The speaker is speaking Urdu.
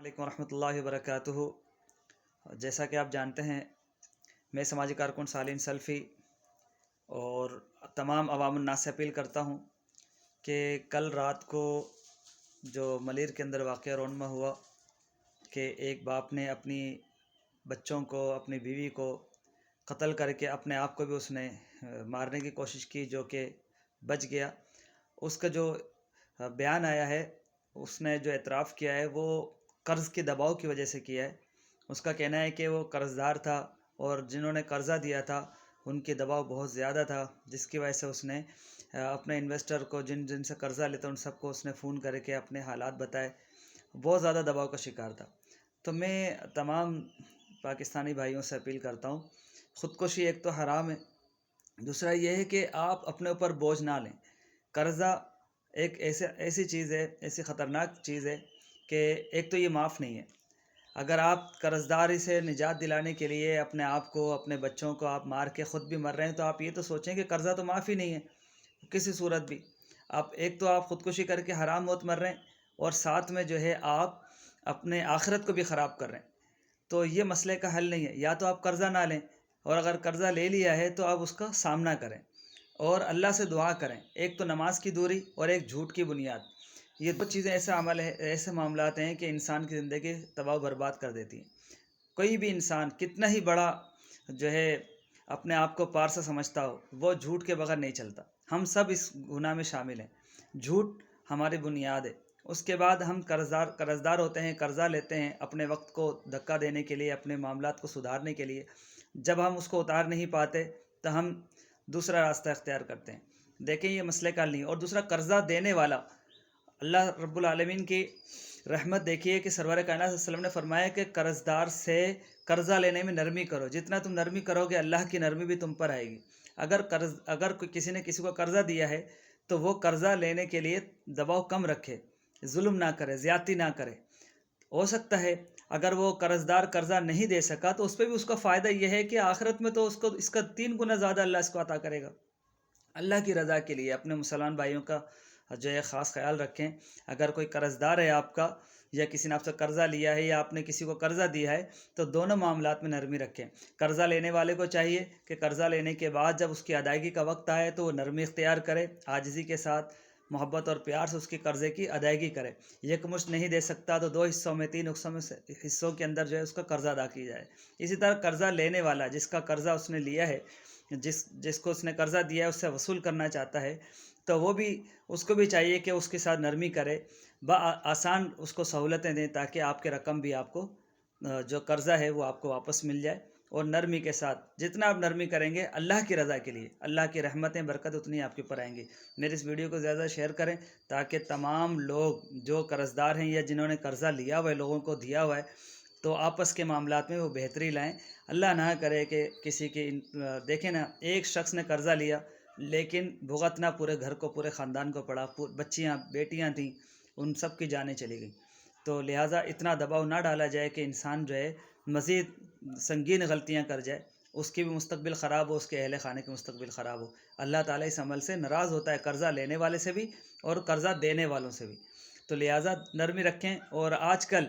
علیکم ورحمۃ اللہ وبرکاتہ۔ جیسا کہ آپ جانتے ہیں، میں سماجی کارکن سالین سلفی اور تمام عوام الناس سے اپیل کرتا ہوں کہ کل رات کو جو ملیر کے اندر واقعہ رونما ہوا کہ ایک باپ نے اپنی بچوں کو، اپنی بیوی کو قتل کر کے اپنے آپ کو بھی اس نے مارنے کی کوشش کی، جو کہ بچ گیا۔ اس کا جو بیان آیا ہے، اس نے جو اعتراف کیا ہے وہ قرض کے دباؤ کی وجہ سے کیا ہے۔ اس کا کہنا ہے کہ وہ قرض دار تھا اور جنہوں نے قرضہ دیا تھا ان کے دباؤ بہت زیادہ تھا، جس کی وجہ سے اس نے اپنے انویسٹر کو، جن سے قرضہ لیتا ان سب کو اس نے فون کر کے اپنے حالات بتائے۔ بہت زیادہ دباؤ کا شکار تھا۔ تو میں تمام پاکستانی بھائیوں سے اپیل کرتا ہوں، خودکشی ایک تو حرام ہے، دوسرا یہ ہے کہ آپ اپنے اوپر بوجھ نہ لیں۔ قرضہ ایک ایسی چیز ہے، ایسی خطرناک چیز ہے کہ ایک تو یہ معاف نہیں ہے۔ اگر آپ قرض داری سے نجات دلانے کے لیے اپنے آپ کو، اپنے بچوں کو آپ مار کے خود بھی مر رہے ہیں، تو آپ یہ تو سوچیں کہ قرضہ تو معاف ہی نہیں ہے کسی صورت بھی۔ ایک تو آپ خودکشی کر کے حرام موت مر رہے ہیں، اور ساتھ میں جو ہے آپ اپنے آخرت کو بھی خراب کر رہے ہیں۔ تو یہ مسئلے کا حل نہیں ہے۔ یا تو آپ قرضہ نہ لیں، اور اگر قرضہ لے لیا ہے تو آپ اس کا سامنا کریں اور اللہ سے دعا کریں۔ ایک تو نماز کی دوری اور ایک جھوٹ کی بنیاد، یہ دو چیزیں ایسے معاملات ہیں کہ انسان کی زندگی تباہ و برباد کر دیتی ہیں۔ کوئی بھی انسان کتنا ہی بڑا جو ہے اپنے آپ کو پارسا سمجھتا ہو، وہ جھوٹ کے بغیر نہیں چلتا۔ ہم سب اس گناہ میں شامل ہیں۔ جھوٹ ہماری بنیاد ہے۔ اس کے بعد ہم قرض دار ہوتے ہیں، قرضہ لیتے ہیں اپنے وقت کو دھکا دینے کے لیے، اپنے معاملات کو سدھارنے کے لیے۔ جب ہم اس کو اتار نہیں پاتے تو ہم دوسرا راستہ اختیار کرتے ہیں۔ دیکھیں، یہ مسئلے کا حل نہیں۔ اور دوسرا، قرضہ دینے والا، اللہ رب العالمین کی رحمت دیکھیے کہ سرور کائنات صلی اللہ علیہ وسلم نے فرمایا کہ قرض دار سے قرضہ لینے میں نرمی کرو۔ جتنا تم نرمی کرو گے، اللہ کی نرمی بھی تم پر آئے گی۔ اگر کسی نے کسی کو قرضہ دیا ہے تو وہ قرضہ لینے کے لیے دباؤ کم رکھے، ظلم نہ کرے، زیادتی نہ کرے۔ ہو سکتا ہے اگر وہ قرض دار قرضہ نہیں دے سکا تو اس پہ بھی اس کا فائدہ یہ ہے کہ آخرت میں تو اس کا 3 گنا زیادہ اللہ اس کو عطا کرے گا۔ اللہ کی رضا کے لیے اپنے مسلمان بھائیوں کا جو ہے خاص خیال رکھیں۔ اگر کوئی قرض دار ہے آپ کا، یا کسی نے آپ سے قرضہ لیا ہے، یا آپ نے کسی کو قرضہ دیا ہے، تو دونوں معاملات میں نرمی رکھیں۔ قرضہ لینے والے کو چاہیے کہ قرضہ لینے کے بعد جب اس کی ادائیگی کا وقت آئے تو وہ نرمی اختیار کرے، عاجزی کے ساتھ، محبت اور پیار سے اس کی قرضے کی ادائیگی کرے۔ یکمشت نہیں دے سکتا تو 2 حصوں میں، 3 حصوں کے اندر جو ہے اس کا قرضہ ادا کی جائے۔ اسی طرح قرضہ لینے والا، جس کا قرضہ اس نے لیا ہے، جس کو اس نے قرضہ دیا ہے، اس سے وصول کرنا چاہتا ہے، تو وہ بھی، اس کو بھی چاہیے کہ اس کے ساتھ نرمی کرے، آسان اس کو سہولتیں دیں، تاکہ آپ کے رقم بھی، آپ کو جو قرضہ ہے وہ آپ کو واپس مل جائے۔ اور نرمی کے ساتھ، جتنا آپ نرمی کریں گے اللہ کی رضا کے لیے، اللہ کی رحمتیں، برکت اتنی آپ کے اوپر آئیں گی۔ میری اس ویڈیو کو زیادہ شیئر کریں تاکہ تمام لوگ جو قرض دار ہیں یا جنہوں نے قرضہ لیا ہوا ہے، لوگوں کو دیا ہوا ہے، تو آپس کے معاملات میں وہ بہتری لائیں۔ اللہ نہ کرے کہ کسی کی، دیکھیں نا، ایک شخص نے قرضہ لیا لیکن بھگتنا پورے گھر کو، پورے خاندان کو پڑا، بچیاں، بیٹیاں تھیں، ان سب کی جانیں چلی گئیں۔ تو لہٰذا اتنا دباؤ نہ ڈالا جائے کہ انسان جو ہے مزید سنگین غلطیاں کر جائے، اس کی بھی مستقبل خراب ہو، اس کے اہل خانے کی مستقبل خراب ہو۔ اللہ تعالیٰ اس عمل سے ناراض ہوتا ہے، قرضہ لینے والے سے بھی اور قرضہ دینے والوں سے بھی۔ تو لہٰذا نرمی رکھیں۔ اور آج کل